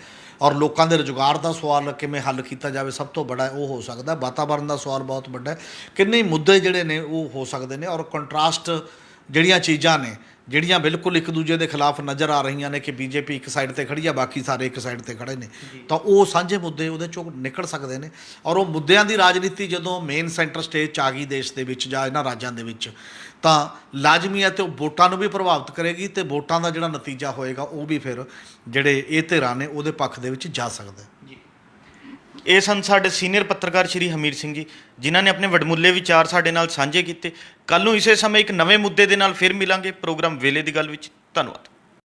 ਔਰ ਲੋਕਾਂ ਦੇ ਰੁਜ਼ਗਾਰ ਦਾ ਸਵਾਲ ਕਿਵੇਂ ਹੱਲ ਕੀਤਾ ਜਾਵੇ, ਸਭ ਤੋਂ ਬੜਾ ਉਹ ਹੋ ਸਕਦਾ। ਵਾਤਾਵਰਨ ਦਾ ਸਵਾਲ ਬਹੁਤ ਵੱਡਾ ਹੈ। ਕਿੰਨੇ ਮੁੱਦੇ ਜਿਹੜੇ ਨੇ ਉਹ ਹੋ ਸਕਦੇ ਨੇ। ਔਰ ਕੰਟਰਾਸਟ ਜਿਹੜੀਆਂ ਚੀਜ਼ਾਂ ਨੇ, ਜਿਹੜੀਆਂ ਬਿਲਕੁਲ ਇੱਕ ਦੂਜੇ ਦੇ ਖਿਲਾਫ ਨਜ਼ਰ ਆ ਰਹੀਆਂ ਨੇ ਕਿ ਬੀਜੇਪੀ ਇੱਕ ਸਾਈਡ 'ਤੇ ਖੜੀ ਆ, ਬਾਕੀ ਸਾਰੇ ਇੱਕ ਸਾਈਡ 'ਤੇ ਖੜੇ ਨੇ, ਤਾਂ ਉਹ ਸਾਂਝੇ ਮੁੱਦੇ ਉਹਦੇ 'ਚੋਂ ਨਿਕਲ ਸਕਦੇ ਨੇ। ਔਰ ਉਹ ਮੁੱਦਿਆਂ ਦੀ ਰਾਜਨੀਤੀ ਜਦੋਂ ਮੇਨ ਸੈਂਟਰ ਸਟੇਜ 'ਚ ਆ ਗਈ ਦੇਸ਼ ਦੇ ਵਿੱਚ ਜਾਂ ਇਹਨਾਂ ਰਾਜਾਂ ਦੇ ਵਿੱਚ, ਤਾਂ ਲਾਜ਼ਮੀ ਹੈ ਅਤੇ ਉਹ ਵੋਟਾਂ ਨੂੰ ਵੀ ਪ੍ਰਭਾਵਿਤ ਕਰੇਗੀ, ਅਤੇ ਵੋਟਾਂ ਦਾ ਜਿਹੜਾ ਨਤੀਜਾ ਹੋਏਗਾ ਉਹ ਵੀ ਫਿਰ ਜਿਹੜੇ ਇਹ ਧਿਰਾਂ ਨੇ ਉਹਦੇ ਪੱਖ ਦੇ ਵਿੱਚ ਜਾ ਸਕਦਾ।
ਇਹ ਸਨ ਸਾਡੇ ਸੀਨੀਅਰ ਪੱਤਰਕਾਰ ਸ਼੍ਰੀ ਹਮੀਰ ਸਿੰਘ ਜੀ, ਜਿਨ੍ਹਾਂ ਨੇ ਆਪਣੇ ਵਡਮੁੱਲੇ ਵਿਚਾਰ ਸਾਡੇ ਨਾਲ ਸਾਂਝੇ ਕੀਤੇ। ਕੱਲ੍ਹ ਨੂੰ ਇਸੇ ਸਮੇਂ ਇੱਕ ਨਵੇਂ ਮੁੱਦੇ ਦੇ ਨਾਲ ਫਿਰ ਮਿਲਾਂਗੇ ਪ੍ਰੋਗਰਾਮ ਵੇਲੇ ਦੀ ਗੱਲ ਵਿੱਚ। ਧੰਨਵਾਦ।